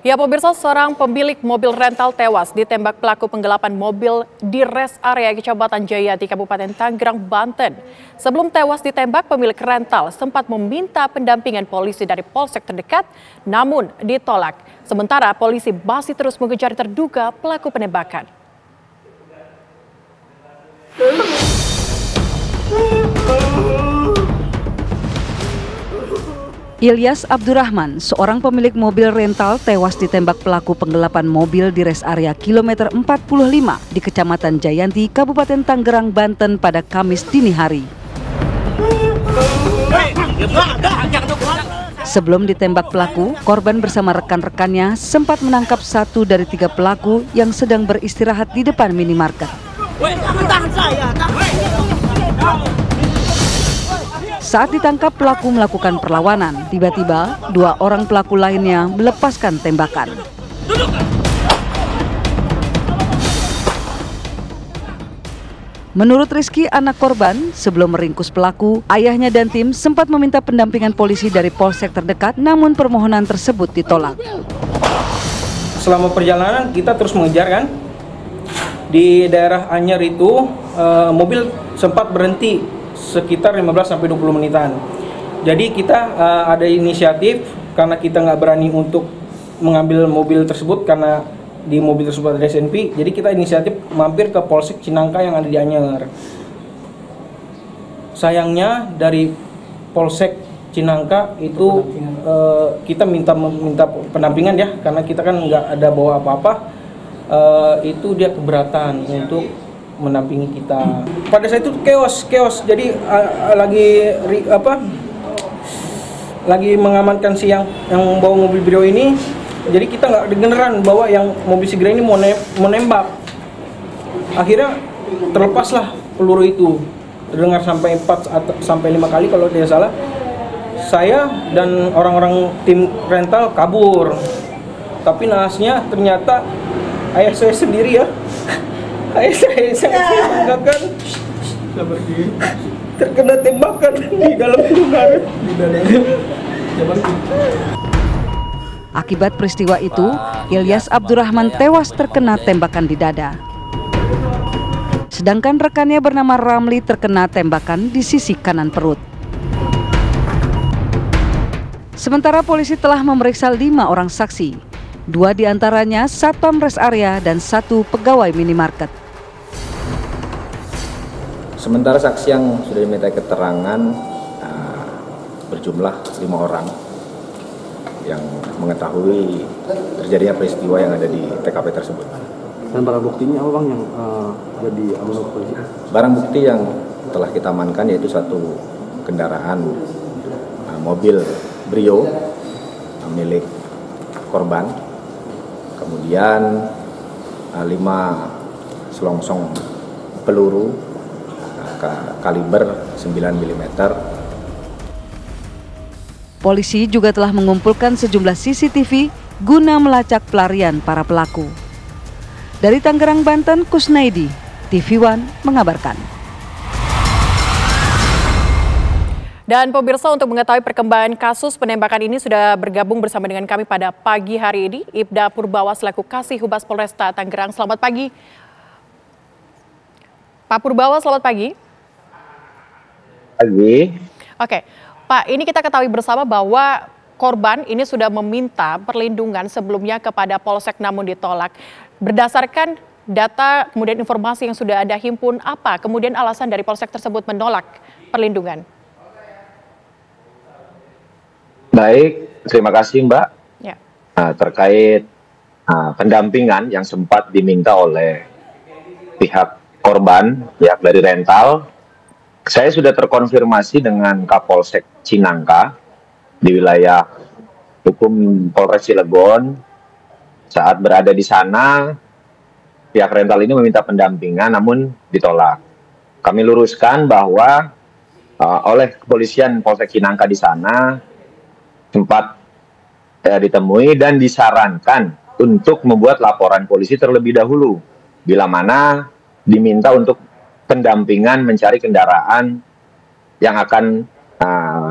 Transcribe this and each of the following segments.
Ya pemirsa, seorang pemilik mobil rental tewas ditembak pelaku penggelapan mobil di res area Kecamatan Jayati, Kabupaten Tangerang, Banten. Sebelum tewas ditembak, pemilik rental sempat meminta pendampingan polisi dari polsek terdekat, namun ditolak. Sementara polisi masih terus mengejar terduga pelaku penembakan. Ilyas Abdurrahman, seorang pemilik mobil rental, tewas ditembak pelaku penggelapan mobil di res area kilometer 45 di Kecamatan Jayanti, Kabupaten Tangerang, Banten pada Kamis dini hari. Sebelum ditembak pelaku, korban bersama rekan-rekannya sempat menangkap satu dari tiga pelaku yang sedang beristirahat di depan minimarket. Saat ditangkap, pelaku melakukan perlawanan. Tiba-tiba, dua orang pelaku lainnya melepaskan tembakan. Menurut Rizky, anak korban, sebelum meringkus pelaku, ayahnya dan tim sempat meminta pendampingan polisi dari polsek terdekat, namun permohonan tersebut ditolak. Selama perjalanan kita terus mengejar kan. Di daerah Anyer itu mobil sempat berhenti sekitar 15-20 menitan. Jadi kita ada inisiatif karena kita nggak berani untuk mengambil mobil tersebut karena di mobil tersebut ada SNP. Jadi kita inisiatif mampir ke Polsek Cinangka yang ada di Anyer. Sayangnya dari Polsek Cinangka itu kita minta pendampingan ya, karena kita kan nggak ada bawa apa-apa. Itu dia keberatan untuk mendampingi kita. Pada saat itu chaos. Jadi lagi mengamankan si yang bawa mobil Brio ini. Jadi kita nggak dengeran bahwa yang mobil Sigra ini mau nembak. Akhirnya terlepaslah peluru itu. Terdengar sampai 4 sampai 5 kali kalau tidak salah. Saya dan orang-orang tim rental kabur. Tapi nahasnya ternyata ayah saya sendiri ya. Ayah saya banggakan terkena tembakan di dalam Indomaret. Akibat peristiwa itu, Ilyas Abdurrahman tewas terkena tembakan di dada. Sedangkan rekannya bernama Ramli terkena tembakan di sisi kanan perut. Sementara polisi telah memeriksa 5 orang saksi. 2 diantaranya satpam res area dan 1 pegawai minimarket. Sementara saksi yang sudah diminta keterangan berjumlah 5 orang yang mengetahui terjadinya peristiwa yang ada di TKP tersebut. Dan barang buktinya apa bang yang ada di amunisi polisi? Barang bukti yang telah kita amankan yaitu 1 kendaraan mobil Brio milik korban, kemudian 5 selongsong peluru kaliber 9 mm. Polisi juga telah mengumpulkan sejumlah CCTV guna melacak pelarian para pelaku. Dari Tangerang, Banten, Kusnaidi, TV One mengabarkan. Dan pemirsa, untuk mengetahui perkembangan kasus penembakan ini sudah bergabung bersama dengan kami pada pagi hari ini Ibda Purbawa selaku Kasih Humas Polresta Tangerang. Selamat pagi, Pak Purbawa. Selamat pagi. Pagi. Oke, Pak, ini kita ketahui bersama bahwa korban ini sudah meminta perlindungan sebelumnya kepada Polsek namun ditolak. Berdasarkan data kemudian informasi yang sudah Anda himpun, apa kemudian alasan dari Polsek tersebut menolak perlindungan? Baik, terima kasih Mbak. Ya. Terkait pendampingan yang sempat diminta oleh pihak korban, pihak dari rental, saya sudah terkonfirmasi dengan Kapolsek Cinangka di wilayah hukum Polres Cilegon. Saat berada di sana, pihak rental ini meminta pendampingan namun ditolak. Kami luruskan bahwa oleh kepolisian Polsek Cinangka di sana sempat ditemui dan disarankan untuk membuat laporan polisi terlebih dahulu, bila mana diminta untuk pendampingan mencari kendaraan yang akan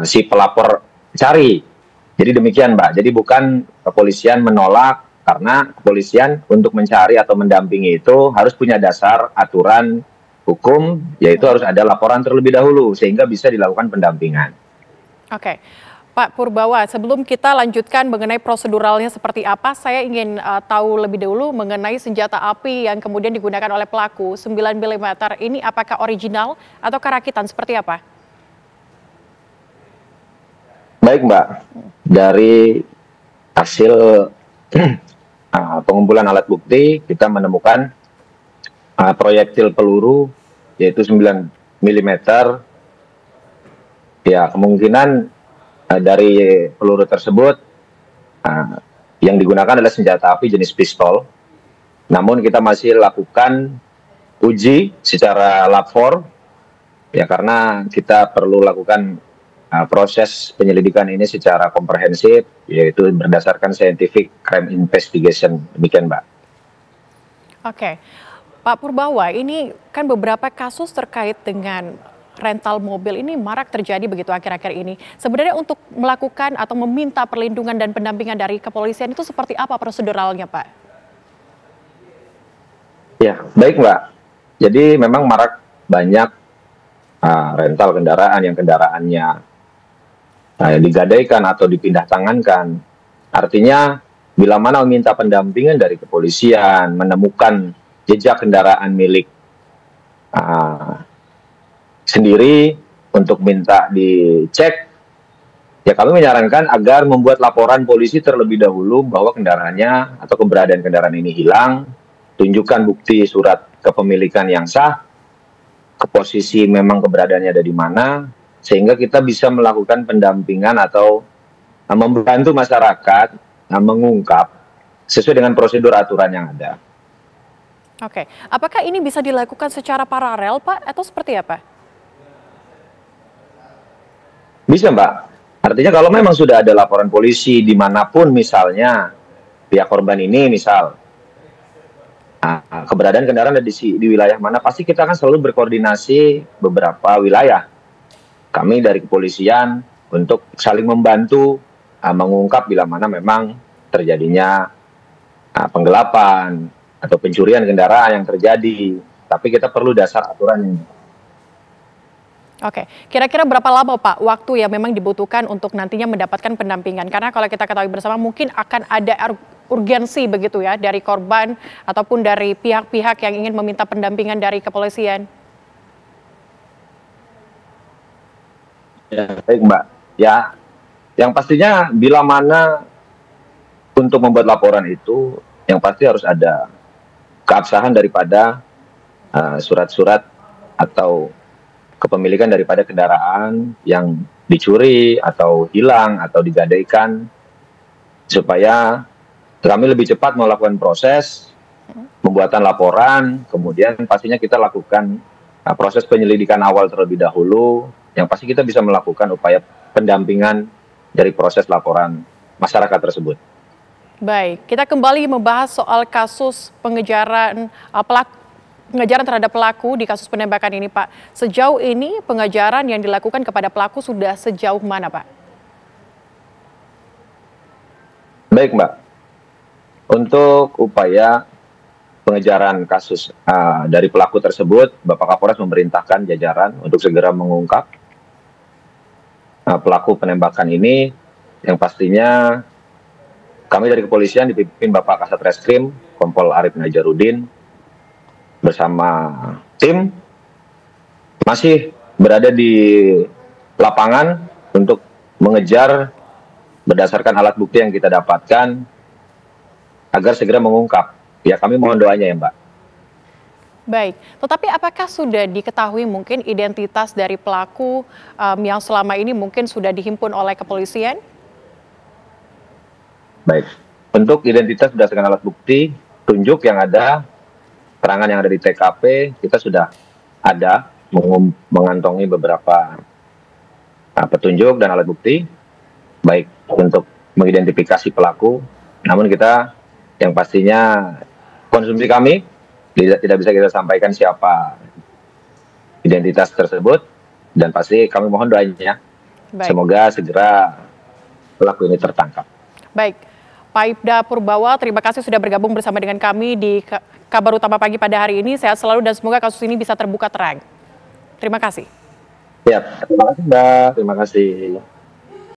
si pelapor cari. Jadi demikian Mbak, jadi bukan kepolisian menolak, karena kepolisian untuk mencari atau mendampingi itu harus punya dasar aturan hukum, yaitu harus ada laporan terlebih dahulu sehingga bisa dilakukan pendampingan. Oke. Pak Purbawa, sebelum kita lanjutkan mengenai proseduralnya seperti apa, saya ingin tahu lebih dahulu mengenai senjata api yang kemudian digunakan oleh pelaku 9 mm ini apakah original atau rakitan seperti apa? Baik Mbak, dari hasil pengumpulan alat bukti kita menemukan proyektil peluru yaitu 9 mm. Ya, kemungkinan dari peluru tersebut yang digunakan adalah senjata api jenis pistol. Namun kita masih lakukan uji secara lab 4 ya, karena kita perlu lakukan proses penyelidikan ini secara komprehensif, yaitu berdasarkan scientific crime investigation. Demikian Mbak. Oke, Pak Purbawa, ini kan beberapa kasus terkait dengan rental mobil ini marak terjadi begitu akhir-akhir ini. Sebenarnya untuk melakukan atau meminta perlindungan dan pendampingan dari kepolisian itu seperti apa proseduralnya, Pak? Ya, baik Mbak. Jadi memang marak banyak rental kendaraan yang kendaraannya digadaikan atau dipindah tangankan. Artinya bila mana meminta pendampingan dari kepolisian, menemukan jejak kendaraan milik sendiri untuk minta dicek, ya kami menyarankan agar membuat laporan polisi terlebih dahulu bahwa kendaraannya atau keberadaan kendaraan ini hilang, tunjukkan bukti surat kepemilikan yang sah, ke posisi memang keberadaannya ada di mana, sehingga kita bisa melakukan pendampingan atau membantu masyarakat mengungkap sesuai dengan prosedur aturan yang ada. Oke, apakah ini bisa dilakukan secara paralel, Pak, atau seperti apa? Bisa Mbak, artinya kalau memang sudah ada laporan polisi dimanapun misalnya pihak korban ini misal keberadaan kendaraan ada di wilayah mana, pasti kita akan selalu berkoordinasi beberapa wilayah. Kami dari kepolisian untuk saling membantu mengungkap bila mana memang terjadinya penggelapan atau pencurian kendaraan yang terjadi. Tapi kita perlu dasar aturan. Oke, kira-kira berapa lama Pak waktu yang memang dibutuhkan untuk nantinya mendapatkan pendampingan? Karena kalau kita ketahui bersama mungkin akan ada urgensi begitu ya dari korban ataupun dari pihak-pihak yang ingin meminta pendampingan dari kepolisian. Ya, baik Mbak. Ya, yang pastinya bila mana untuk membuat laporan itu yang pasti harus ada keabsahan daripada surat-surat atau kepemilikan daripada kendaraan yang dicuri atau hilang atau digadaikan, supaya kami lebih cepat melakukan proses pembuatan laporan, kemudian pastinya kita lakukan proses penyelidikan awal terlebih dahulu, yang pasti kita bisa melakukan upaya pendampingan dari proses laporan masyarakat tersebut. Baik, kita kembali membahas soal kasus pengejaran terhadap pelaku di kasus penembakan ini, Pak. Sejauh ini pengejaran yang dilakukan kepada pelaku sudah sejauh mana, Pak? Baik, Mbak. Untuk upaya pengejaran kasus dari pelaku tersebut, Bapak Kapolres memerintahkan jajaran untuk segera mengungkap pelaku penembakan ini, yang pastinya kami dari kepolisian dipimpin Bapak Kasat Reskrim, Kompol Arif Najarudin, bersama tim masih berada di lapangan untuk mengejar berdasarkan alat bukti yang kita dapatkan agar segera mengungkap. Ya, kami mohon doanya ya Mbak. Baik, tetapi apakah sudah diketahui mungkin identitas dari pelaku yang selama ini mungkin sudah dihimpun oleh kepolisian? Baik, untuk identitas berdasarkan alat bukti, tunjuk yang ada, keterangan yang ada di TKP, kita sudah ada mengantongi beberapa petunjuk dan alat bukti, baik untuk mengidentifikasi pelaku, namun kita yang pastinya konsumsi kami tidak bisa kita sampaikan siapa identitas tersebut, dan pasti kami mohon doanya. Baik. Semoga segera pelaku ini tertangkap. Baik, Pak Ibda Purbawa, terima kasih sudah bergabung bersama dengan kami di Kabar Utama Pagi pada hari ini. Sehat selalu dan semoga kasus ini bisa terbuka terang. Terima kasih. Ya, terima kasih Mbak. Terima kasih.